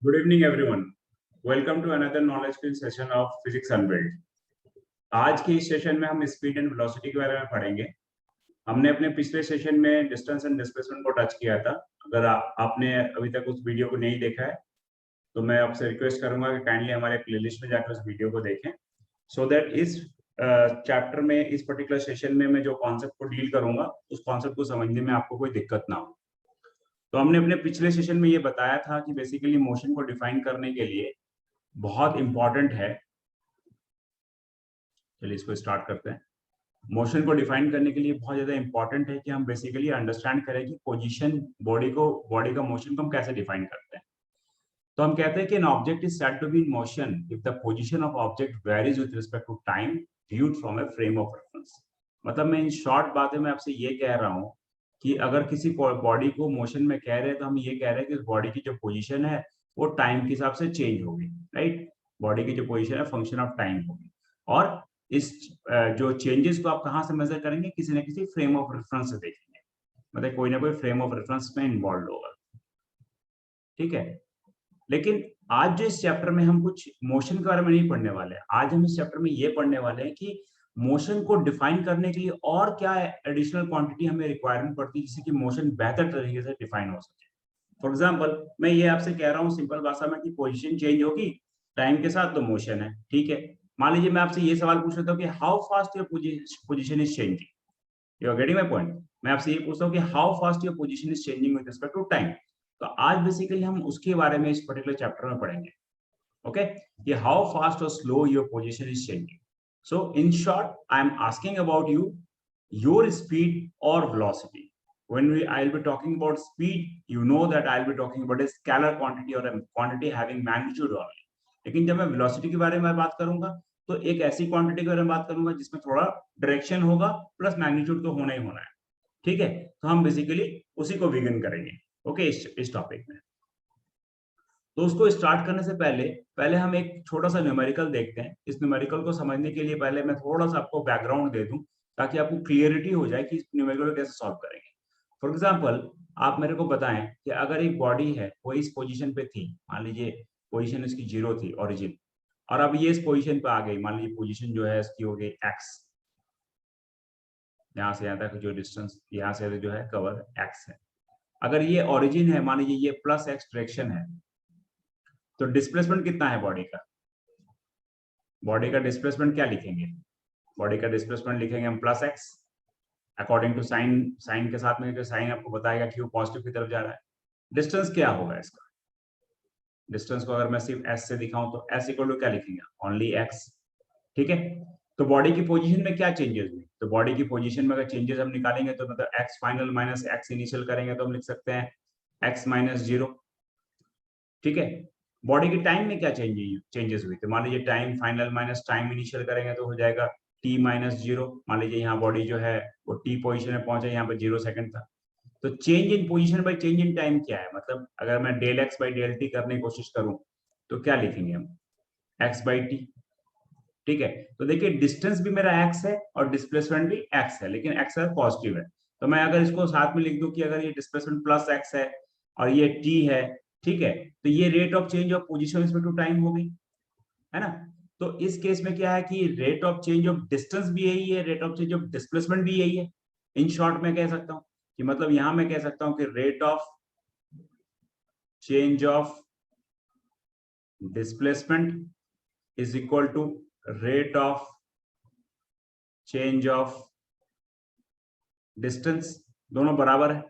Good evening, everyone. Welcome to another knowledge field session of Physics Unveiled. आज के इस session में हम स्पीड एंड वेलोसिटी के बारे में पढ़ेंगे। हमने अपने पिछले सेशन में डिस्टेंस एंड डिस्प्लेसमेंट को टच किया था। अगर आपने अभी तक उस वीडियो को नहीं देखा है तो मैं आपसे रिक्वेस्ट करूंगा कि काइंडली हमारे प्लेलिस्ट में जाकर उस वीडियो को देखें, सो दैट इस चैप्टर में, इस पर्टिकुलर सेशन में मैं जो कॉन्सेप्ट को डील करूंगा उस कॉन्सेप्ट को समझने में आपको कोई दिक्कत ना हो। तो हमने अपने पिछले सेशन में ये बताया था कि बेसिकली मोशन को डिफाइन करने के लिए बहुत इंपॉर्टेंट है। चलिए इसको स्टार्ट करते हैं। मोशन को डिफाइन करने के लिए बहुत ज्यादा इंपॉर्टेंट है कि हम बेसिकली अंडरस्टैंड करें कि पोजीशन, बॉडी का मोशन को हम कैसे डिफाइन करते हैं। तो हम कहते हैं कि an object is said to be in motion if the position of object varies with respect to time viewed from a frame of reference. मतलब मैं इन शॉर्ट बातें में आपसे ये कह रहा हूँ कि अगर किसी बॉडी को मोशन में कह रहे हैं तो हम ये कह रहे हैं कि उस बॉडी की जो पोजीशन है वो टाइम के हिसाब से चेंज होगी, राइट। बॉडी की जो पोजीशन है फंक्शन ऑफ टाइम होगी, और इस जो चेंजेस को आप कहाँ से मेजर करेंगे, किसी न किसी फ्रेम ऑफ रेफरेंस से देखेंगे। मतलब कोई ना कोई फ्रेम ऑफ रेफरेंस में इन्वॉल्व होगा, ठीक है। लेकिन आज जो इस चैप्टर में हम कुछ मोशन के बारे में नहीं पढ़ने वाले हैं। आज हम इस चैप्टर में ये पढ़ने वाले हैं कि मोशन को डिफाइन करने के लिए और क्या एडिशनल क्वांटिटी हमें रिक्वायरमेंट पड़ती है जिससे कि मोशन बेहतर तरीके से डिफाइन हो सके। फॉर एग्जांपल, मैं ये आपसे कह रहा हूँ सिंपल भाषा में कि पोजीशन चेंज होगी टाइम के साथ तो मोशन है, ठीक है। मान लीजिए मैं आपसे ये सवाल पूछ लेता हूँ कि how fast your position is changing. You are getting my point. मैं आपसे ये पूछता हूँ कि how fast your position is changing with respect to time. तो आज बेसिकली हम उसके बारे में इस पर्टिकुलर चैप्टर में पढ़ेंगे। ओके, ये हाउ फास्ट और slow your position is changing. So in short I am asking about you your speed और velocity. when I'll be talking about speed, you know that I'll be talking about a scalar quantity or a quantity having magnitude only. लेकिन जब मैं velocity के बारे में बात करूंगा तो एक ऐसी क्वांटिटी के बारे में बात करूंगा जिसमें थोड़ा डायरेक्शन होगा प्लस मैग्नीट्यूड तो होना ही होना है, ठीक है। तो हम बेसिकली उसी को बिगिन करेंगे, ओके, इस टॉपिक में। तो उसको स्टार्ट करने से पहले पहले हम एक छोटा सा न्यूमेरिकल देखते हैं। इस न्यूमेरिकल को समझने के लिए पहले मैं थोड़ा सा आपको बैकग्राउंड दे दूं ताकि आपको क्लियरिटी हो जाए कि इस न्यूमेरिकल को कैसे सॉल्व करेंगे। फॉर एग्जाम्पल, आप मेरे को बताएं कि अगर एक बॉडी है वो इस पोजीशन पे थी, मान लीजिए पोजीशन इसकी 0 थी ओरिजिन, और अब ये इस पोजीशन पे आ गई, मान लीजिए पोजीशन जो है इसकी हो गई x, यहाँ से यहाँ तक जो डिस्टेंस यहाँ से जो है कवर x है। अगर ये ओरिजिन है, मान लीजिए ये प्लस x डायरेक्शन है, तो डिस्प्लेसमेंट कितना है बॉडी का? बॉडी का डिस्प्लेसमेंट क्या लिखेंगे? बॉडी का डिस्प्लेसमेंट लिखेंगे हम plus x according to sign. Sign के साथ में साइन आपको बताएगा कि वो पॉजिटिव की तरफ जा रहा है। डिस्टेंस क्या होगा इसका? डिस्टेंस को अगर मैं सिर्फ s से दिखाऊं तो s इक्वल टू क्या लिखेंगे? ओनली x, ठीक है। तो बॉडी की पोजीशन में क्या चेंजेस हुई? तो बॉडी की पोजीशन में अगर चेंजेस हम निकालेंगे तो मतलब x final minus x initial करेंगे तो हम लिख सकते हैं x माइनस 0, ठीक है। बॉडी की टाइम में क्या चेंजेस हुई? तो मान लीजिए time final minus time initial करेंगे तो हो जाएगा t माइनस 0। मान लीजिए यहाँ बॉडी जो है वो t पोजीशन में पहुंचे, यहाँ पे 0 सेकंड था। तो change in position by change in time क्या है? मतलब अगर मैं del x by del t करने की कोशिश करूं तो क्या लिखेंगे हम? x बाई टी, ठीक है। तो देखिए डिस्टेंस भी मेरा x है और डिस्प्लेसमेंट भी x है, लेकिन x पॉजिटिव है। तो मैं अगर इसको साथ में लिख दूं कि अगर ये डिस्प्लेसमेंट प्लस x है और ये t है, ठीक है, तो ये rate of change of position respect to time हो गई, है ना। तो इस केस में क्या है कि rate of change of distance भी यही है, rate of change of displacement भी यही है। इन शॉर्ट में कह सकता हूं कि मतलब यहां मैं कह सकता हूं कि rate of change of displacement is equal to rate of change of distance, दोनों बराबर है।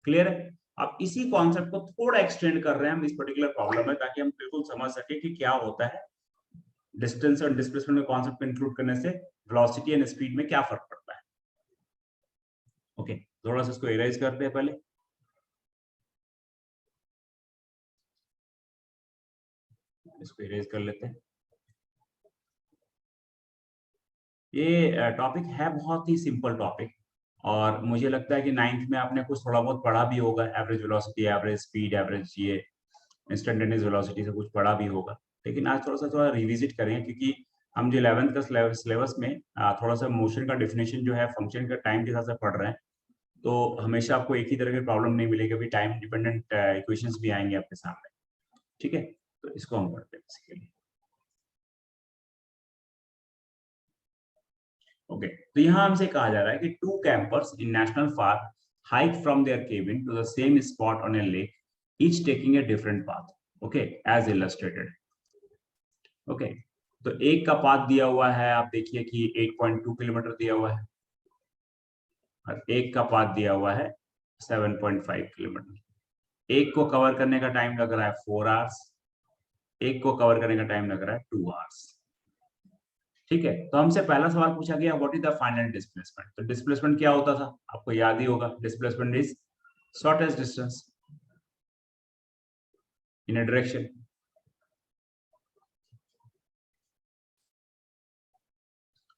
क्लियर है? अब इसी कॉन्सेप्ट को थोड़ा एक्सटेंड कर रहे हैं हम इस पर्टिकुलर प्रॉब्लम में ताकि हम बिल्कुल समझ सके कि क्या होता है डिस्टेंस और डिस्प्लेसमेंट के कॉन्सेप्ट को इंक्लूड करने से वेलोसिटी एंड स्पीड में क्या फर्क पड़ता है। ओके, थोड़ा सा इसको इरेज करते हैं पहले। इसको इरेज कर लेते हैं। ये टॉपिक है बहुत ही सिंपल टॉपिक, और मुझे लगता है कि 9th में आपने कुछ थोड़ा बहुत पढ़ा भी होगा, average velocity, average speed, average ये इंस्टेंटेनियस वेलोसिटी से कुछ पढ़ा भी होगा। लेकिन आज थोड़ा रिविजिट करेंगे क्योंकि हम जो 11th का सिलेबस में थोड़ा सा मोशन का डेफिनेशन जो है फंक्शन का टाइम के हिसाब से पढ़ रहे हैं, तो हमेशा आपको एक ही तरह की प्रॉब्लम नहीं मिलेगी, अभी टाइम डिपेंडेंट इक्वेशंस भी आएंगे आपके सामने। ठीक है, तो इसको हम पढ़ते हैं बेसिकली। ओके, तो यहाँ हमसे कहा जा रहा है कि 2 campers in national park hike from their cabin to the same spot on a lake, each taking a different path, okay, as illustrated। Okay, तो एक का पाथ दिया हुआ है, आप देखिए कि 8.2 किलोमीटर दिया हुआ है, और एक का पाथ दिया हुआ है 7.5 किलोमीटर। एक को कवर करने का टाइम लग रहा है 4 आवर्स, एक को कवर करने का टाइम लग रहा है 2 आवर्स। ठीक है, तो हमसे पहला सवाल पूछा गया what is the final displacement. तो डिस्प्लेसमेंट क्या होता था, आपको याद ही होगा, displacement is shortest distance in a direction.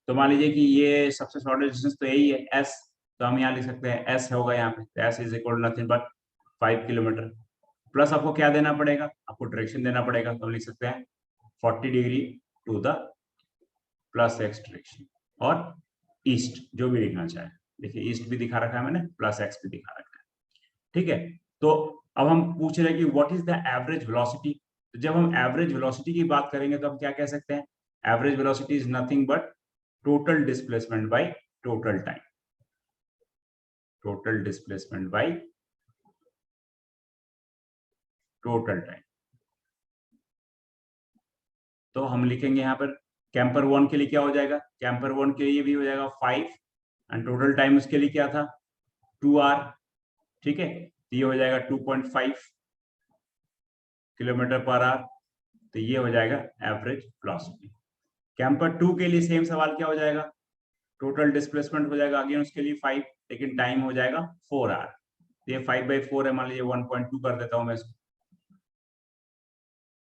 तो मान लीजिए कि ये सबसे शॉर्टेस्ट डिस्टेंस तो यही है एस, तो हम यहाँ लिख सकते हैं एस होगा यहाँ पे, S is equal to nothing but 5 kilometre. Plus आपको क्या देना पड़ेगा, आपको डायरेक्शन देना पड़ेगा, तो हम लिख सकते हैं 40 degree to the plus x direction, और ईस्ट जो भी लिखना चाहे, देखिए ईस्ट भी दिखा रखा है मैंने, प्लस एक्स भी दिखा रखा है। ठीक है, तो अब हम पूछ रहे हैं कि what is the average velocity. तो जब हम एवरेज वेलोसिटी की बात करेंगे तो हम क्या कह सकते हैं, average velocity is nothing but total displacement by total time, total displacement by total time. तो हम लिखेंगे यहाँ पर कैंपर 1 के लिए क्या हो जाएगा, कैंपर 1 के लिए भी हो जाएगा 5, एंड टोटल टाइम उसके लिए क्या था 2 आवर। ठीक है, तो ये हो जाएगा 2.5 किलोमीटर पर आवर, तो ये हो जाएगा एवरेज वेलोसिटी। कैंपर 2 के लिए सेम सवाल क्या हो जाएगा, टोटल डिस्प्लेसमेंट हो जाएगा अगेन उसके लिए 5, लेकिन टाइम हो जाएगा 4 आवर। ये 5/4 है, मान लीजिए 1.2 कर देता हूं मैं इसको।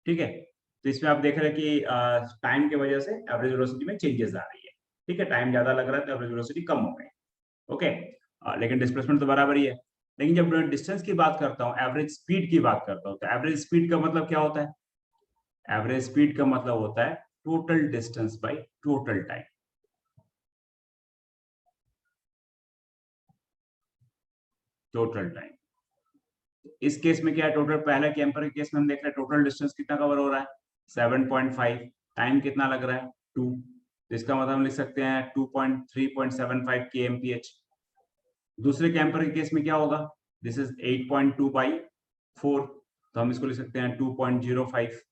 ठीक है, तो इसमें आप देख रहे हैं कि टाइम की वजह से एवरेज वेलोसिटी में चेंजेस आ रही है। ठीक है, टाइम ज्यादा लग रहा है तो एवरेज वेलोसिटी कम हो गई। ओके, लेकिन डिस्प्लेसमेंट तो बराबर ही है। लेकिन जब डिस्टेंस की बात करता हूँ, एवरेज स्पीड की बात करता हूँ, तो एवरेज स्पीड का मतलब क्या होता है, एवरेज स्पीड का मतलब होता है total distance by total time. Total time, इस केस में क्या है, टोटल पहले कैंपर के केस में हम देख रहे हैं टोटल डिस्टेंस कितना कवर हो रहा है 7.5, टाइम कितना लग रहा है 2, तो इसका मतलब हम लिख सकते हैं 2.3.75 kmph। दूसरे कैंपर के केस में क्या होगा, दिस इज 8.2/4, तो हम इसको लिख सकते हैं 2.05,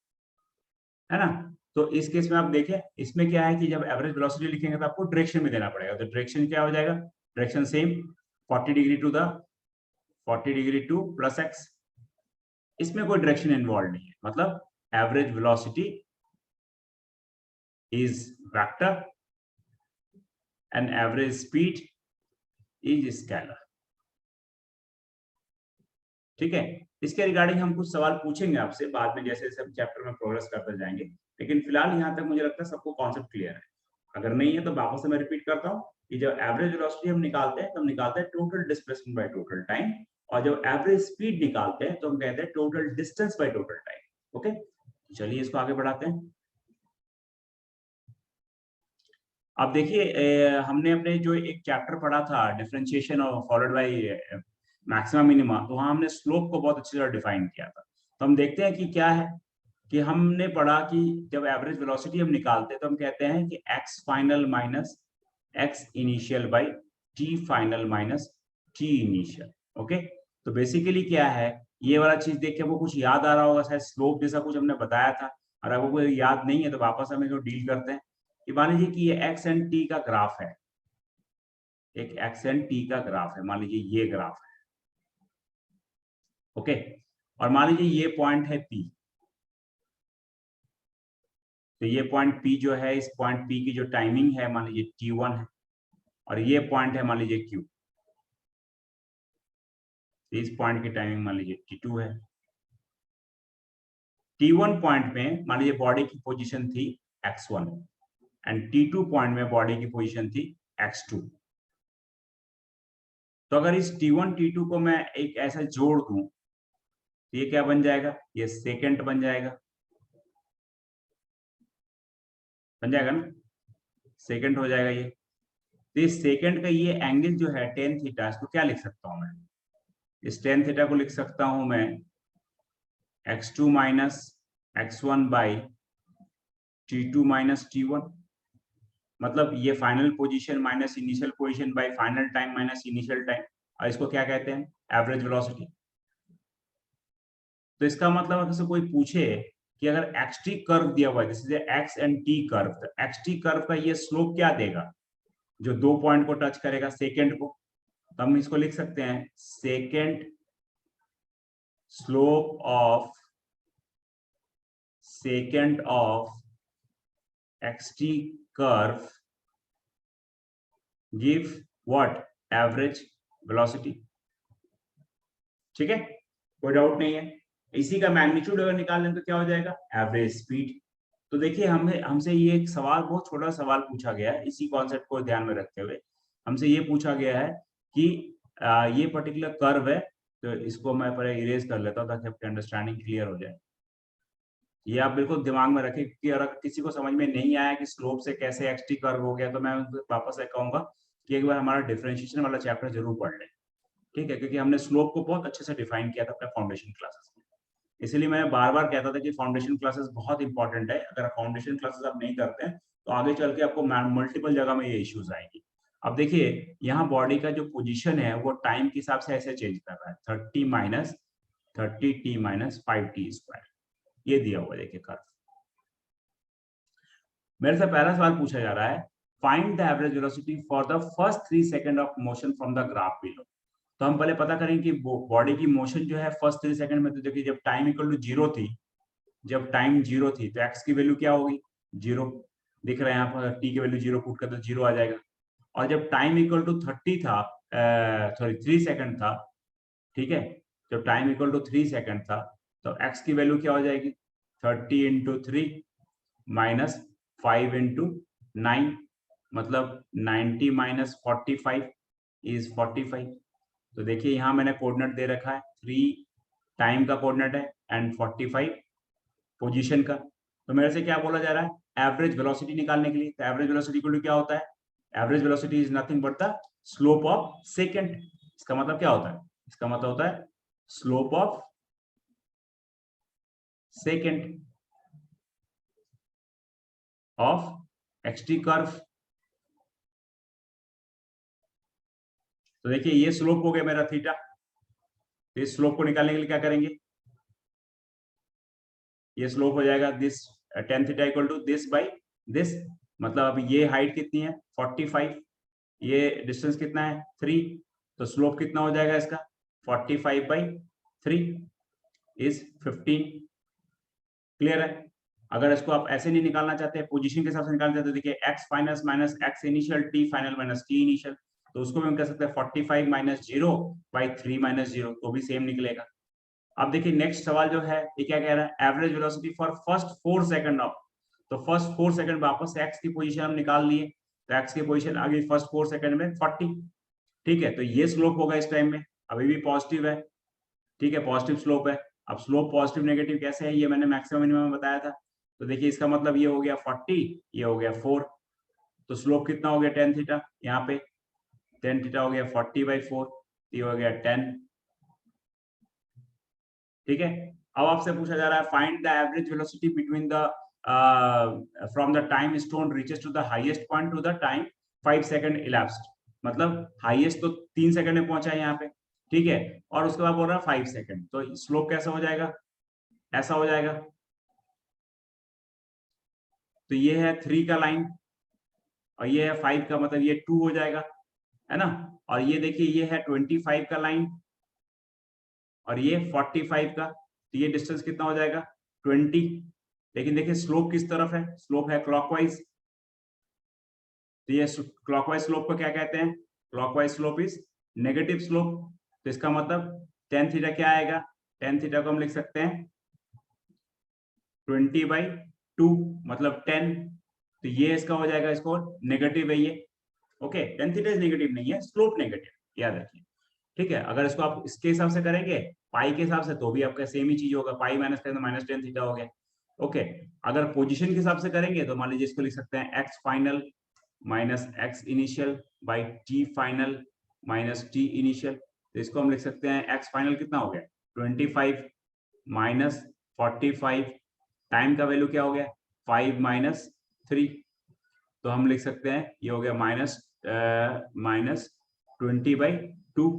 है ना। तो इस केस में आप देखें, इसमें क्या है कि जब एवरेज वेलोसिटी लिखेंगे तो आपको डायरेक्शन में देना पड़ेगा, तो डायरेक्शन क्या हो जाएगा, direction same 40 degree to the 40 degree to plus x, इसमें कोई डायरेक्शन इन्वॉल्व नहीं है, मतलब average velocity is vector and average speed is scalar. ठीक है, इसके रिगार्डिंग हम कुछ सवाल पूछेंगे आपसे बाद में, जैसे जैसे हम चैप्टर में प्रोग्रेस करते जाएंगे, लेकिन फिलहाल यहाँ तक मुझे लगता है सबको कॉन्सेप्ट क्लियर है। अगर नहीं है तो वापस से मैं रिपीट करता हूँ कि जब एवरेज वेलोसिटी हम निकालते हैं तो हम निकालते हैं total displacement by total time, और जब एवरेज स्पीड निकालते हैं तो हम कहते हैं total distance by total time. Okay, चलिए इसको आगे बढ़ाते हैं। अब देखिए हमने अपने जो एक चैप्टर पढ़ा था डिफरेंशिएशन और फॉलोड बाय मैक्सिमा मिनिमा, तो वहां हमने स्लोप को बहुत अच्छी तरह डिफाइन किया था। तो हम देखते हैं कि क्या है, कि हमने पढ़ा कि जब एवरेज वेलोसिटी हम निकालते हैं तो हम कहते हैं कि x final minus x initial by t final minus t initial. Okay, तो बेसिकली क्या है, ये वाला चीज देख के आपको कुछ याद आ रहा होगा, शायद स्लोप जैसा कुछ हमने बताया था, और अगर कोई याद नहीं है तो वापस हम इसको डील करते हैं। कि मान लीजिए कि ये एक्स एंड टी का ग्राफ है, एक एक्स एंड टी का ग्राफ है, मान लीजिए ये ग्राफ है। ओके, और मान लीजिए ये पॉइंट है पी, तो ये पॉइंट पी जो है, इस पॉइंट पी की जो टाइमिंग है मान लीजिए t1 है, और ये पॉइंट है मान लीजिए q, इस पॉइंट की टाइमिंग मान लीजिए t2 है। t1 पॉइंट में मान लीजिए बॉडी की पोजीशन थी x1, एंड t2 पॉइंट में बॉडी की पोजीशन थी x2। तो अगर इस t1 t2 को मैं एक ऐसा जोड़ दूं तो ये क्या बन जाएगा, ये सेकेंड बन जाएगा, बन जाएगा ना, सेकेंड हो जाएगा ये। तो इस सेकेंड का ये एंगल जो है tan थीटा, इसको क्या लिख सकता हूं मैं, इस tan थीटा को लिख सकता हूं मैं x2 minus x1 by t2 minus t1, मतलब ये final position minus initial position by final time minus initial time, और इसको क्या कहते हैं? Average velocity. तो इसका मतलब अगर से कोई पूछे कि अगर xt कर्व दिया हुआ है, this is x and t curve, तो xt कर्व का ये स्लोप क्या देगा जो 2 पॉइंट को टच करेगा सेकेंड को? तो हम इसको लिख सकते हैं second slope of xt curve give what? Average velocity. ठीक है, कोई डाउट नहीं है। इसी का मैग्नीट्यूड अगर निकाल लें तो क्या हो जाएगा? Average speed. तो देखिए हमसे ये एक सवाल, बहुत छोटा सवाल पूछा गया है, इसी कॉन्सेप्ट को ध्यान में रखते हुए हमसे ये पूछा गया है कि ये पर्टिकुलर कर्व है, तो इसको मैं पहले इरेज कर लेता हूँ ताकि आपकी अंडरस्टैंडिंग क्लियर हो जाए। ये आप बिल्कुल दिमाग में रखें कि अगर किसी को समझ में नहीं आया कि स्लोप से कैसे एक्सटी कर्व हो गया, तो मैं वापस कहूंगा कि एक बार हमारा डिफरेंशिएशन वाला चैप्टर जरूर पढ़ लें, ठीक है? क्योंकि हमने स्लोप को बहुत अच्छे से डिफाइन किया था अपने फाउंडेशन क्लासेस में। इसलिए मैं बार-बार कहता था कि फाउंडेशन क्लासेस बहुत इंपॉर्टेंट है। अगर फाउंडेशन क्लासेस आप नहीं करते हैं तो आगे चल के आपको मल्टीपल जगह में ये इश्यूज आएंगी। अब देखिए यहाँ बॉडी का जो पोजीशन है वो टाइम के हिसाब से ऐसे चेंज कर रहा है, 30 minus 30t minus 5t square, ये दिया हुआ है देखिए कर्व। मेरे से पहला सवाल पूछा जा रहा है, find the average velocity for the first 3 second of motion from the graph below. तो हम पहले पता करें कि बॉडी की मोशन जो है फर्स्ट 3 सेकंड में, तो देखिए जब टाइम इक्वल टू 0 थी, जब टाइम 0 थी तो x की वैल्यू क्या होगी? 0 दिख रहा है यहाँ पर, t की वैल्यू 0 पुट कर तो 0 आ जाएगा। और जब टाइम इक्वल टू 30 था, सॉरी 3 सेकंड था, ठीक है, जब टाइम इक्वल टू 3 सेकंड था तो x की वैल्यू क्या हो जाएगी? 30 इंटू 3 माइनस 5 इंटू 9, मतलब 90 माइनस 45 इज 45। तो देखिए यहाँ मैंने कोऑर्डिनेट दे रखा है, 3 टाइम का कोऑर्डिनेट है एंड 45 पोजीशन का। तो मेरे से क्या बोला जा रहा है? एवरेज वेलोसिटी निकालने के लिए। तो एवरेज वेलोसिटी इक्वल टू क्या होता है? Average velocity is nothing but the slope of second. इसका मतलब क्या होता है? इसका मतलब होता है slope of second of x t curve. तो देखिए ये स्लोप हो गया मेरा थीटा, तो इस स्लोप को निकालने के लिए क्या करेंगे? ये स्लोप हो जाएगा this tan theta equal to this by this, मतलब अभी ये हाइट कितनी है? 45, ये डिस्टेंस कितना है? 3, तो स्लोप कितना हो जाएगा इसका? 45 बाई 3 इज 15। क्लियर है? अगर इसको आप ऐसे नहीं निकालना चाहते, पोजीशन के हिसाब से निकालना चाहते, देखिए x final minus x initial, t final minus t initial, तो उसको भी हम कह सकते हैं 45 माइनस 0 बाई 3 माइनस 0, तो भी सेम निकलेगा। अब देखिए नेक्स्ट सवाल जो है ये क्या कह रहा है? Average velocity for first 4 second of, तो फर्स्ट 4 सेकंड वापस से x की पोजीशन हम निकाल लिए, तो x की पोजीशन आ गई फर्स्ट 4 सेकंड में 40, ठीक है? तो ये स्लोप होगा इस टाइम में, अभी भी पॉजिटिव है, ठीक है, पॉजिटिव स्लोप है। अब स्लोप पॉजिटिव नेगेटिव कैसे है ये मैंने मैक्सिमम मिनिमम बताया था। तो देखिए इसका मतलब ये हो गया 40, ये हो गया 4, तो स्लोप कितना हो गया? tan थीटा, यहाँ पे tan थीटा हो गया 40/4, ये हो गया 10, ठीक है? अब आपसे पूछा जा रहा है find the average velocity between the from the time stone reaches to the highest point to the time 5 second elapsed, मतलब हाईएस्ट तो 3 सेकंड में पहुंचा है यहाँ पे, ठीक है, और उसके बाद बोल रहा है 5 सेकंड, तो स्लोप कैसा हो जाएगा? ऐसा हो जाएगा। तो ये है 3 का लाइन और ये है 5 का, मतलब ये 2 हो जाएगा, है ना? और ये देखिए ये है 25 का लाइन और ये 45 का, तो ये डिस्टेंस कितना हो जाएगा? 20। लेकिन देखिए स्लोप किस तरफ है? स्लोप है क्लॉकवाइज, तो ये क्लॉकवाइज स्लोप को क्या कहते हैं? Clockwise slope is negative slope. तो इसका मतलब tan थीटा क्या आएगा? tan थीटा को हम लिख सकते हैं 20/2, मतलब 10, तो ये इसका हो जाएगा, इसको नेगेटिव है ये, okay? tan theta is negative नहीं है, स्लोप नेगेटिव, याद रखिए, ठीक है? अगर इसको आप इसके हिसाब से करेंगे पाई के हिसाब से तो भी आपका सेम ही चीज होगा, पाई माइनस करें तो माइनस tan थीटा हो गया, ओके? अगर पोजीशन के हिसाब से करेंगे तो मान लीजिए इसको लिख सकते हैं x final minus x initial by t final minus t initial, तो इसको हम लिख सकते हैं x फाइनल कितना हो गया? 25 माइनस 45, टाइम का वैल्यू क्या हो गया 5 माइनस 3, तो हम लिख सकते हैं ये हो गया माइनस 20/2,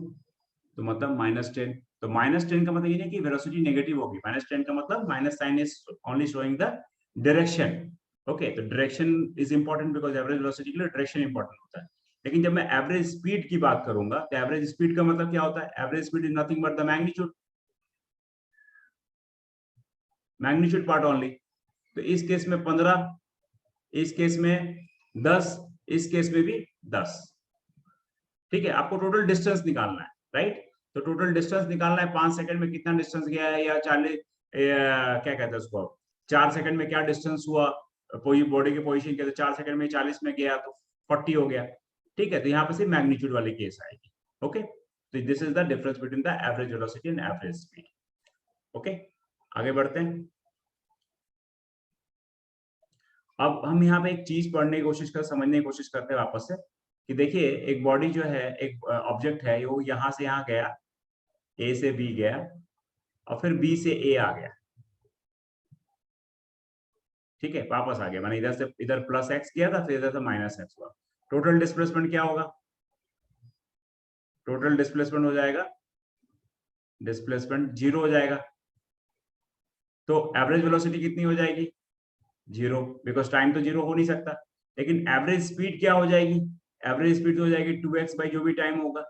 तो मतलब -10। तो -10 का मतलब ये नहीं कि वेलोसिटी नेगेटिव होगी, -10 का मतलब minus sign is only showing the direction. Okay, तो direction is important because average velocity के लिए डायरेक्शन इंपॉर्टेंट होता है। लेकिन जब मैं एवरेज स्पीड की बात करूंगा तो एवरेज स्पीड का मतलब क्या होता है, average speed is nothing but the magnitude part only. तो इस केस में 15, इस केस में 10, इस केस में भी 10। ठीक है, आपको टोटल डिस्टेंस निकालना है, राइट। तो टोटल डिस्टेंस निकालना है 5 सेकंड में कितना डिस्टेंस गया है, या 40 क्या कहते हैं उसको, 4 सेकंड में क्या डिस्टेंस हुआ बॉडी की पोजीशन के, तो 4 सेकंड में 40 में गया तो 40 हो गया। ठीक है, तो यहाँ पे सिर्फ मैग्नीट्यूड वाली केस आएगी। ओके, तो this is the difference between the average velocity and average speed. Okay, आगे बढ़ते हैं। अब हम यहाँ पे एक चीज पढ़ने की कोशिश कर समझने की कोशिश करते हैं वापस से, कि देखिए एक बॉडी जो है, एक ऑब्जेक्ट है, वो यहाँ से यहाँ गया, ए से बी गया और फिर बी से ए आ गया। ठीक है, वापस आ गया, मैंने इधर से इधर प्लस एक्स किया था, फिर इधर से माइनस एक्स हुआ। टोटल डिस्प्लेसमेंट क्या होगा, टोटल डिस्प्लेसमेंट हो जाएगा, डिस्प्लेसमेंट 0 हो जाएगा। तो एवरेज वेलोसिटी कितनी हो जाएगी 0, बिकॉज टाइम तो 0 हो नहीं सकता। लेकिन एवरेज स्पीड क्या हो जाएगी, एवरेज स्पीड हो जाएगी 2x बाई जो भी टाइम होगा,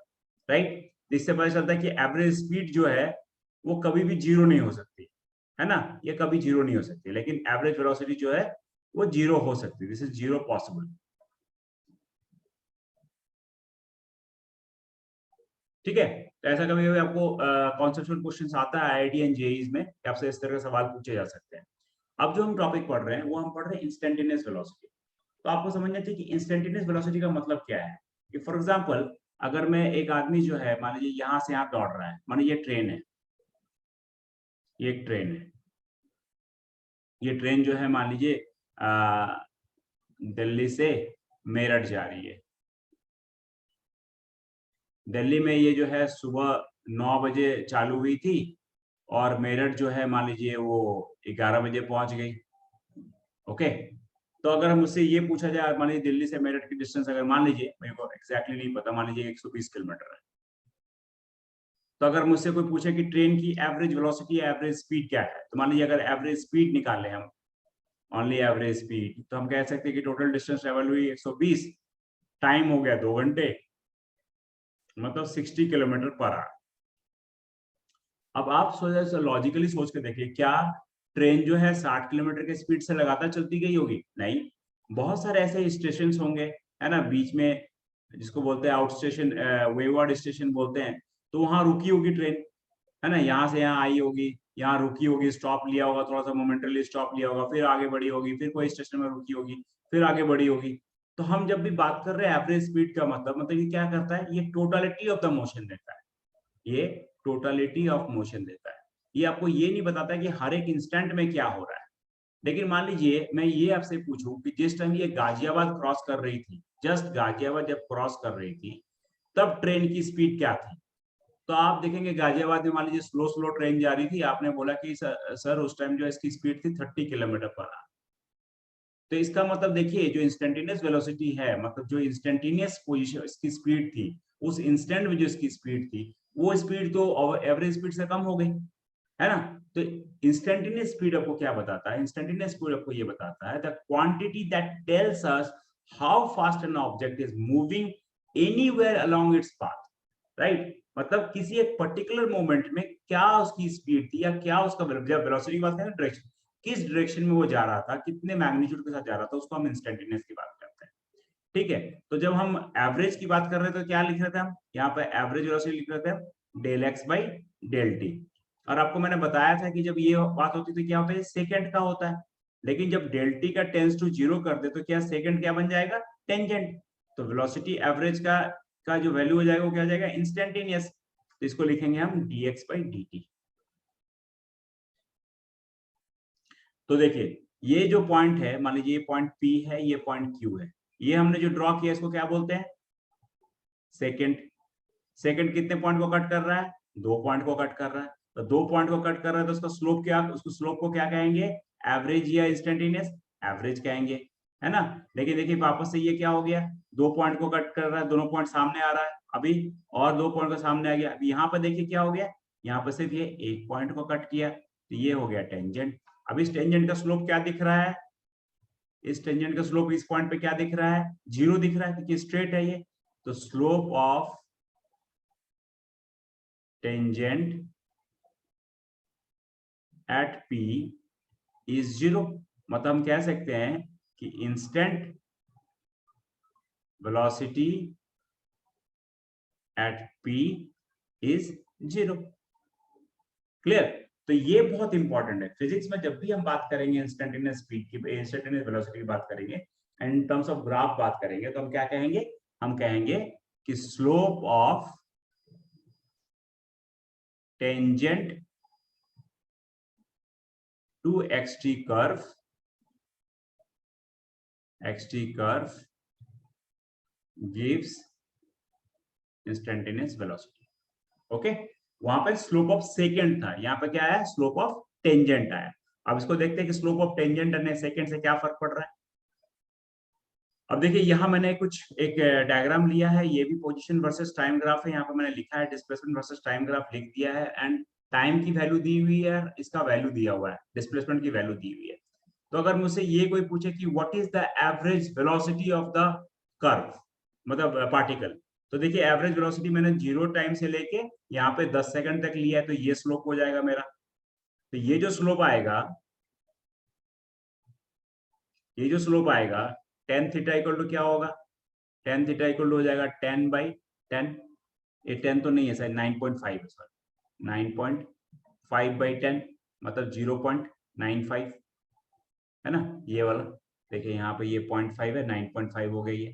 राइट। इससे पता चलता है कि एवरेज स्पीड जो है वो कभी भी 0 नहीं हो सकती, है ना, ये कभी 0 नहीं हो सकती। लेकिन एवरेज वेलोसिटी जो है वो 0 हो सकती है, दिस इज 0 पॉसिबल। ठीक है, तो ऐसा कभी कभी आपको कॉन्सेप्चुअल क्वेश्चंस आता है आईआईटी एंड जेईई में, कि आपसे इस तरह के सवाल पूछे जा सकते हैं। अब जो हम टॉपिक पढ़ रहे हैं वो हम पढ़ रहे हैं इंस्टेंटेनियस वेलोसिटी। तो आपको समझना चाहिए कि इंस्टेंटेनियस वेलोसिटी का मतलब क्या है। कि फॉर एग्जांपल अगर मैं एक आदमी जो है, मान लीजिए यहाँ से यहाँ दौड़ रहा है, मान लीजिए ट्रेन है, ये एक ट्रेन है, ये ट्रेन जो है मान लीजिए दिल्ली से मेरठ जा रही है। दिल्ली में ये जो है सुबह 9 बजे चालू हुई थी और मेरठ जो है मान लीजिए वो 11 बजे पहुंच गई। ओके, तो अगर मुझसे ये पूछा जाए, मान लीजिए दिल्ली से मेरठ की डिस्टेंस अगर मान लीजिए, मेरे को एग्जैक्टली नहीं पता, मान लीजिए 120 किलोमीटर है। तो अगर मुझसे कोई पूछे कि ट्रेन की एवरेज वेलोसिटी एवरेज स्पीड क्या है, तो मान लीजिए अगर एवरेज स्पीड निकालें हम, ओनली एवरेज स्पीड, तो हम कह सकते हैं कि टोटल डिस्टेंस ट्रेवल हुई 120, टाइम हो गया 2 घंटे, मतलब 60 किलोमीटर पर आवर। अब आप लॉजिकली सोच के देखिए, क्या ट्रेन जो है 60 किलोमीटर की स्पीड से लगातार चलती गई होगी? नहीं, बहुत सारे ऐसे स्टेशन होंगे, है ना, बीच में, जिसको बोलते हैं आउट स्टेशन, वेवर्ड स्टेशन बोलते हैं, तो वहां रुकी होगी ट्रेन, है ना, यहाँ से यहाँ आई होगी, यहाँ रुकी होगी, स्टॉप लिया होगा, थोड़ा सा मोमेंटली स्टॉप लिया होगा, फिर आगे बढ़ी होगी, फिर कोई स्टेशन में रुकी होगी, फिर आगे बढ़ी होगी। तो हम जब भी बात कर रहे हैं एवरेज स्पीड का मतलब ये क्या करता है, ये टोटलिटी ऑफ द मोशन देता है, ये टोटलिटी ऑफ मोशन देता है। ये आपको ये नहीं बताता कि हर एक इंस्टेंट में क्या हो रहा है। लेकिन मान लीजिए मैं ये आपसे पूछूं कि जिस टाइम ये गाजियाबाद क्रॉस कर रही थी, जस्ट गाजियाबाद जब क्रॉस कर रही थी, तब ट्रेन की स्पीड क्या थी? तो आप देखेंगे गाजियाबाद में मान लीजिए स्लो स्लो ट्रेन जा रही थी, आपने बोला कि सर उस टाइम जो इसकी स्पीड थी 30 किलोमीटर पर आवर। तो इसका मतलब देखिए, जो इंस्टेंटेनियस वेलोसिटी है, मतलब जो इंस्टेंटेनियस पोजीशन इसकी स्पीड थी, उस इंस्टेंट में जो इसकी स्पीड थी, वो स्पीड तो एवरेज स्पीड से कम हो गई, है ना। तो इंस्टेंटेनियस स्पीड आपको क्या बताता है, इंस्टेंटेनियस स्पीड आपको ये बताता है the quantity that tells us how fast N object is moving anywhere along its path, right. मतलब किसी एक पर्टिकुलर मोमेंट में क्या उसकी स्पीड थी, या क्या उसका वेलोसिटी की बात करें, डायरेक्शन, किस डायरेक्शन में वो जा रहा था, कितने मैग्नीट्यूड के साथ जा रहा था, उसको हम इंस्टेंटेनियस की बात करते हैं। ठीक है, तो जब हम एवरेज की बात कर रहे थे तो क्या लिख रहे थे हम, यहाँ पे एवरेज वेलोसिटी लिख रहे थे del x by del t. और आपको मैंने बताया था कि जब ये बात होती थी क्या होता है, सेकंड का होता है। लेकिन जब डेल टी का टेंस टू 0 कर दे तो क्या सेकंड क्या बन जाएगा, टेंजेंट। तो वेलोसिटी एवरेज का जो वैल्यू हो जाएगा वो क्या हो जाएगा, इंस्टेंटेनियस। तो इसको लिखेंगे हम dx बाई dt। तो देखिए ये जो पॉइंट है, मान लीजिए ये पॉइंट P है, ये पॉइंट Q है, ये हमने जो ड्रॉ किया इसको क्या बोलते हैं, सेकंड। सेकंड कितने पॉइंट को कट कर रहा है, 2 पॉइंट को कट कर रहा है। तो 2 पॉइंट को कट कर रहा है तो उसका स्लोप क्या, उसको स्लोप को क्या कहेंगे, एवरेज या इंस्टेंटेनियस, एवरेज कहेंगे, है ना। लेकिन देखिए वापस से ये क्या हो गया, 2 पॉइंट को कट कर रहा है, दोनों पॉइंट सामने आ रहा है अभी, और 2 पॉइंट को सामने आ गया। अभी यहाँ पर देखिए क्या हो गया, यहाँ पर सिर्फ ये 1 पॉइंट को कट किया, तो ये हो गया टेंजेंट। अब इस टेंजेंट का स्लोप क्या दिख रहा है, इस टेंजेंट का स्लोप इस पॉइंट पे क्या दिख रहा है, 0 दिख रहा है, क्योंकि स्ट्रेट है ये। तो slope of tangent at P is 0। मतलब हम कह सकते हैं कि instant velocity at P is 0। Clear. तो ये बहुत इंपॉर्टेंट है फिजिक्स में, जब भी हम बात करेंगे इंस्टेंटेनियस स्पीड की, इंस्टेंटेनियस वेलोसिटी की बात करेंगे, and in terms of graph बात करेंगे, तो हम क्या कहेंगे, हम कहेंगे कि slope of tangent to xt curve gives instantaneous velocity। Okay, वहां पर स्लोप ऑफ सेकेंड था, यहाँ पे क्या है, स्लोप ऑफ टेंजेंट आया। अब इसको देखते हैं कि स्लोप ऑफ टेंजेंट और सेकेंड से क्या फर्क पड़ रहा है। अब देखिए यहाँ मैंने कुछ एक डायग्राम लिया है, ये भी पोजीशन वर्सेस टाइम ग्राफ है। यहाँ पे मैंने लिखा है डिस्प्लेसमेंट वर्सेस टाइम ग्राफ लिख दिया है, एंड टाइम की वैल्यू दी हुई है, इसका वैल्यू दिया हुआ है, डिस्प्लेसमेंट की वैल्यू दी हुई है। तो अगर मुझसे ये कोई पूछे कि what is the average velocity of the curve, मतलब पार्टिकल, तो देखिए एवरेज वेलोसिटी मैंने 0 टाइम से लेके यहाँ पे 10 सेकंड तक लिया है, तो ये स्लोप हो जाएगा मेरा। तो ये जो स्लोप आएगा, ये जो स्लोप आएगा tan थीटा इक्वल टू क्या होगा, tan थीटा इक्वल टू हो जाएगा 10/10, ये 10 तो नहीं है सर, 9.5 है सर, 9.5/10 मतलब 0.95, है ना, ये वाला। देखिए यहाँ पे ये 0.5 है, 9.5 हो गई है,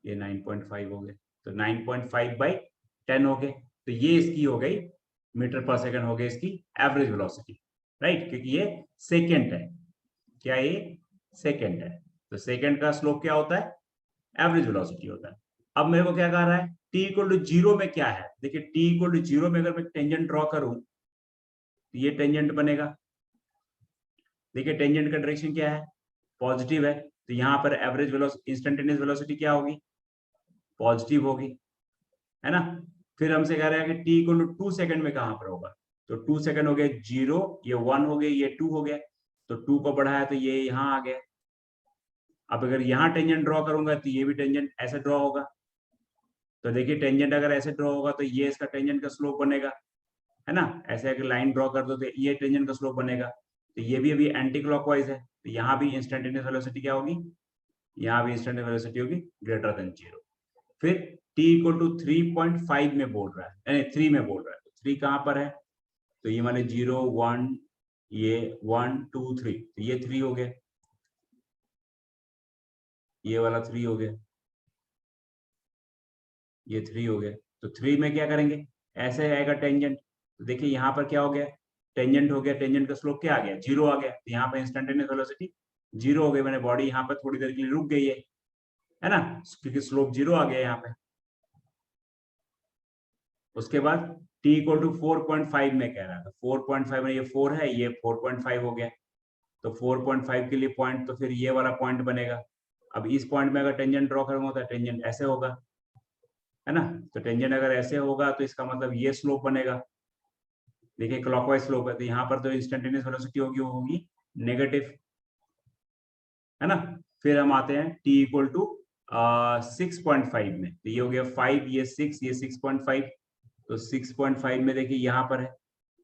ये 9.5 हो गए, तो 9.5/10 हो गए। तो ये इसकी हो गई मीटर पर सेकंड हो गई इसकी एवरेज वेलोसिटी, राइट, क्योंकि ये सेकेंड है, क्या ये सेकेंड है। तो सेकेंड का स्लोप क्या होता है, एवरेज वेलोसिटी होता है। अब मेरे को क्या कह रहा है, t इक्वल टू 0 में क्या है, देखिए t इक्वल टू 0 में अगर मैं टेंजेंट ड्रॉ करूं तो ये टेंजेंट बनेगा। देखिए टेंजेंट का डायरेक्शन क्या है, पॉजिटिव है, तो यहाँ पर एवरेज वेलोसिटी, इंस्टेंटेनियस वेलोसिटी क्या होगी, पॉजिटिव होगी, है ना। फिर हमसे कह रहा है कि t इक्वल टू 2 सेकंड में कहां पर होगा, तो 2 सेकंड हो गए 0, ये 1 हो गए, ये 2 हो गया, तो 2 को बढ़ाया तो ये यहाँ आ गया। अब अगर यहाँ टेंजेंट ड्रॉ करूंगा तो ये भी टेंजेंट ऐसे ड्रॉ होगा, तो देखिए टेंजेंट अगर ऐसे ड्रॉ होगा तो ये इसका टेंजेंट का स्लोप बनेगा, है ना। ऐसे अगर लाइन ड्रॉ कर दो तो ये टेंजेंट का स्लोप बनेगा, तो ये भी अभी एंटी क्लॉकवाइज है, तो यहाँ भी इंस्टेंटेनियस वेलोसिटी क्या होगी, यहाँ भी इंस्टेंटेनियस वेलोसिटी होगी ग्रेटर देन 0। फिर t इक्वल टू 3.5 में बोल रहा है, यानी 3 में बोल रहा है, तो 3 कहाँ पर है, तो ये माने 0 1, ये 1 2 3, तो ये 3 हो गया, ये वाला 3 हो गया, ये 3 हो गया। तो 3 में क्या करेंगे, ऐसे आएगा टेंजेंट, तो देखिए यहाँ पर क्या हो गया, टेंजेंट हो गया, टेंजेंट का स्लोप क्या आ गया, 0 आ गया, तो यहाँ पर इंस्टेंटेनियस वेलोसिटी 0 हो गई, मैंने बॉडी यहाँ पर थोड़ी देर के लिए रुक गई है ना, क्योंकि स्लोप 0 आ गया यहाँ पे। उसके बाद t इक्वल टू 4.5 में कह रहा था, 4.5 में ये 4 है, ये 4.5 हो गया, तो 4.5 के लिए पॉइंट, तो फिर ये वाला पॉइंट बनेगा। अब इस पॉइंट में अगर टेंजेंट ड्रॉ करूंगा तो टेंजेंट ऐसे होगा, है ना। तो टेंजेंट अगर ऐसे होगा तो इसका मतलब ये स्लोप बनेगा, देखिए क्लॉकवाइज स्लोप है, तो यहाँ पर तो इंस्टेंटेनियस वेलोसिटी होगी, वो होगी नेगेटिव, है ना। फिर हम आते हैं t इक्वल टू 6.5 में, तो ये हो गया 5, ये 6, ये 6.5, तो 6.5 में देखिए यहाँ पर है,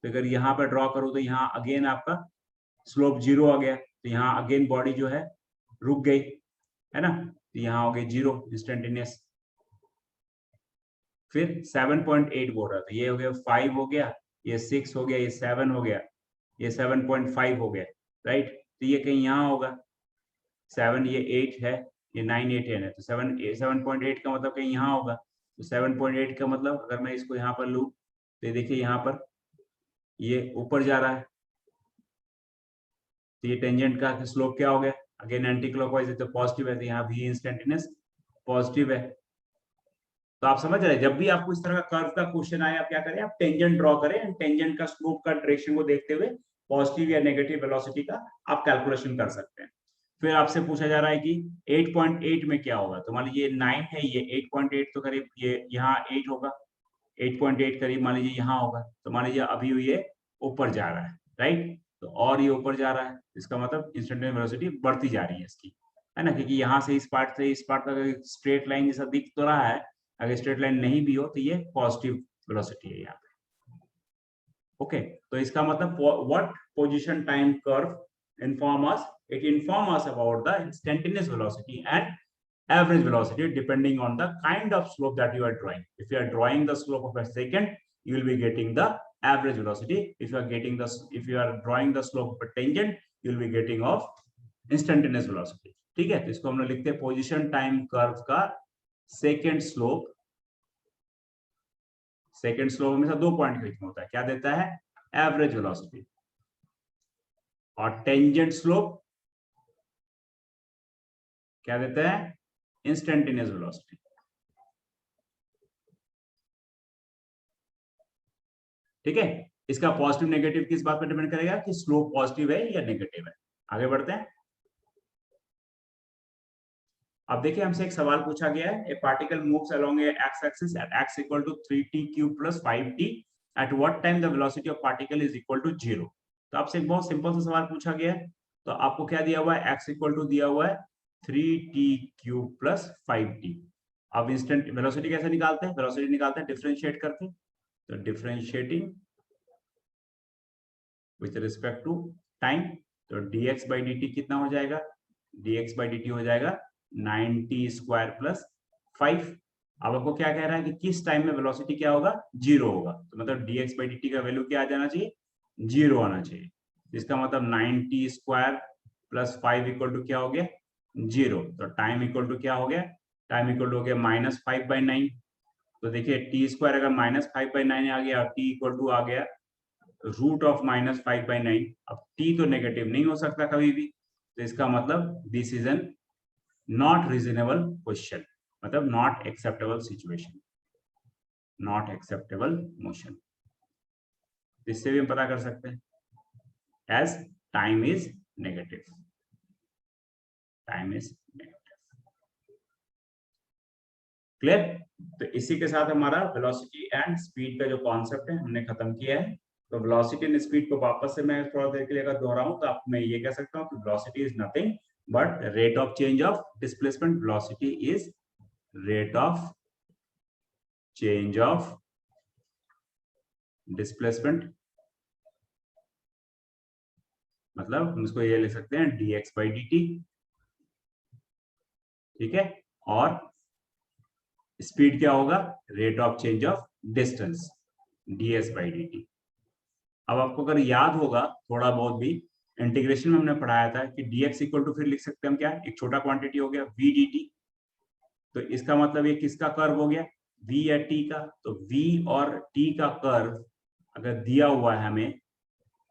तो अगर यहाँ पर ड्रॉ करो तो यहाँ अगेन आपका स्लोप 0 आ गया, तो यहाँ अगेन बॉडी जो है रुक गई, है ना, तो यहाँ हो गई 0 इंस्टेंटेनियस। फिर 7.8 बोल रहा था, ये हो गया 5 हो गया, ये 6 हो गया, ये 7 हो गया, ये 7.5 हो गया, राइट। तो ये कहीं यहाँ होगा, 7 ये 8 है, ये 9 8 है, तो 7.8 का मतलब कहीं यहाँ होगा, तो 7.8 का मतलब अगर मैं इसको यहाँ पर लूँ तो देखिए यहाँ पर ये ऊपर जा रहा है, तो ये टेंजेंट का स्लोप क्या हो गया, अगेन एंटी क्लॉकवाइज है तो पॉजिटिव है, तो यहाँ भी इंस्टेंटेनियस पॉजिटिव है। तो आप समझ रहे हैं, जब भी आपको इस तरह का कर्व का क्वेश्चन आए, आप क्या करें, आप टेंजेंट ड्रॉ करें एंड टेंजेंट का स्लोप का डायरेक्शन को देखते हुए पॉजिटिव या नेगेटिव वेलोसिटी का आप कैलकुलेशन कर सकते हैं। फिर आपसे पूछा जा रहा है कि 8.8 में क्या होगा, तो मान लीजिए 9 है, ये 8.8 तो करीब ये यहाँ 8 होगा, 8.8 करीब मान लीजिए यहाँ होगा, तो मान लीजिए अभी ये ऊपर जा रहा है, राइट, तो और ये ऊपर जा रहा है, इसका मतलब इंस्टेंटेनियस वेलोसिटी बढ़ती जा रही है इसकी, है ना, क्योंकि यहाँ से इस पार्ट तक स्ट्रेट लाइन जैसा दिख तो रहा है, अगर स्ट्रेट लाइन नहीं भी हो तो ये पॉजिटिव वेलोसिटी है यहाँ पे। ओके, तो इसका मतलब what position time curve inform us, it inform us about the instantaneous velocity and average velocity depending on the kind of slope that you are drawing. If you are drawing the slope of a secant, you will be getting the average velocity. If you are drawing the slope of a tangent, you will be getting of instantaneous velocity. ठीक है, तो इसको हम लोग लिखते हैं position time curve का second slope. Second slope हमेशा 2 पॉइंट के बीच में होता है, क्या देता है, एवरेज वेलोसिटी, और टेंजेंट स्लोप क्या देता है, इंस्टेंटेनियस वेलोसिटी। ठीक है, इसका पॉजिटिव नेगेटिव किस बात पर डिपेंड करेगा कि स्लोप पॉजिटिव है या नेगेटिव है। आगे बढ़ते हैं। अब देखिए हमसे एक सवाल पूछा गया है, a particle moves along a x axis at x equal to 3t³ + 5t, at what time the velocity of particle is equal to 0। तो आपसे एक बहुत सिंपल सा सवाल पूछा गया है, तो आपको क्या दिया हुआ है, x इक्वल टू दिया हुआ है 3t³ + 5t। अब इंस्टेंट वेलोसिटी कैसे निकालते हैं, वेलोसिटी निकालते हैं डिफरेंशिएट करके, तो differentiating with respect to time, तो dx/dt कितना हो जाएगा, dx/dt हो जाएगा 90² + 5। अब आपको क्या कह रहा है कि किस टाइम में वेलोसिटी क्या होगा, 0 होगा, तो मतलब dx/dt का वैल्यू क्या आ जाना चाहिए, 0 आना चाहिए। इसका मतलब 90² + 5 इक्वल टू क्या हो गया, 0। तो टाइम इक्वल टू क्या हो गया, टाइम इक्वल टू हो गया -5/9। तो देखिए t² अगर -5/9 आ गया, t इक्वल टू आ गया √−5/9। अब t तो नेगेटिव नहीं हो सकता कभी भी, तो इसका मतलब this is an not reasonable question, मतलब not acceptable situation, not acceptable motion. इससे भी हम पता कर सकते हैं, as time is negative, time is negative. Clear. तो इसी के साथ हमारा वेलोसिटी एंड स्पीड का जो कॉन्सेप्ट है हमने खत्म किया है। तो वेलोसिटी एंड स्पीड को वापस से मैं थोड़ा देर के लिए अगर दोहराऊं तो आप मैं ये कह सकता हूं कि velocity is nothing but rate of change of displacement, velocity is rate of change of displacement, मतलब हम इसको ये लिख सकते हैं dx/dt, ठीक है, और स्पीड क्या होगा, rate of change of distance, ds/dt। अब आपको अगर याद होगा थोड़ा बहुत भी, इंटीग्रेशन में हमने पढ़ाया था कि dx इक्वल टू फिर लिख सकते हैं हम क्या, एक छोटा क्वांटिटी हो गया v dt। तो इसका मतलब ये किसका कर्व हो गया, v या t का। तो v और t का कर्व अगर दिया हुआ है हमें,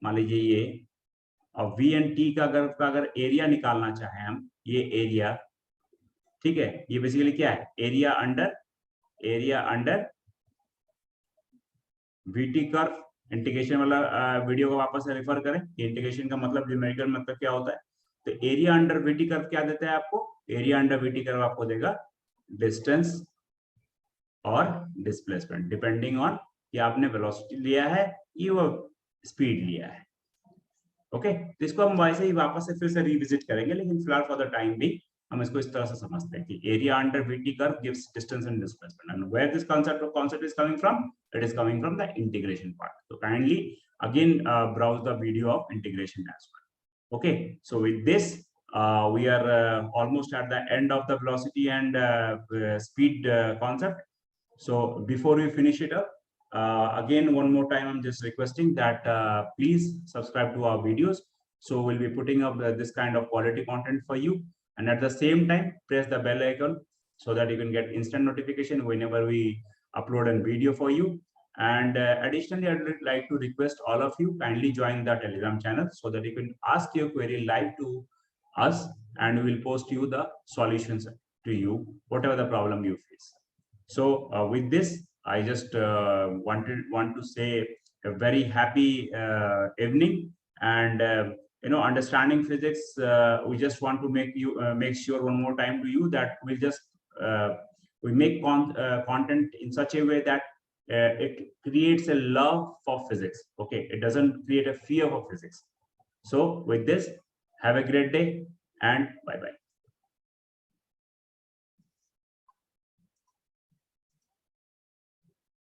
मान लीजिए ये, और v एंड t का अगर एरिया निकालना चाहे हम, ये एरिया, ठीक है, ये बेसिकली क्या है, area under vt curve. Integration वाला वीडियो को वापस से रेफर करें, इंटीग्रेशन का मतलब न्यूमेरिकल मतलब क्या होता है। तो एरिया अंडर vt कर्व क्या देता है आपको, एरिया अंडर vt कर्व आपको देगा डिस्टेंस और डिस्प्लेसमेंट, डिपेंडिंग ऑन कि आपने वेलोसिटी लिया है या वो स्पीड लिया है। ओके, तो इसको हम वैसे ही वापस से फिर से रिविजिट करेंगे, लेकिन फिलहाल फॉर द टाइम भी हम इसको इस तरह से समझते हैं कि area under vt curve gives distance and displacement, and where this concept is coming from, it is coming from the integration part. So kindly again browse the video of integration as well. Okay, so with this we are almost at the end of the velocity and speed concept. So before we finish it up, again one more time I'm just requesting that please subscribe to our videos, so we'll be putting up this kind of quality content for you, and at the same time press the bell icon so that you can get instant notification whenever we upload a video for you. And additionally, I would like to request all of you kindly join the Telegram channel so that you can ask your query live to us, and we will post you the solutions to you whatever the problem you face. So with this, I just want to say a very happy evening, and understanding physics. We just want to make sure one more time to you that uh, we make content in such a way that it creates a love for physics. Okay, it doesn't create a fear of physics. So with this, have a great day and bye bye.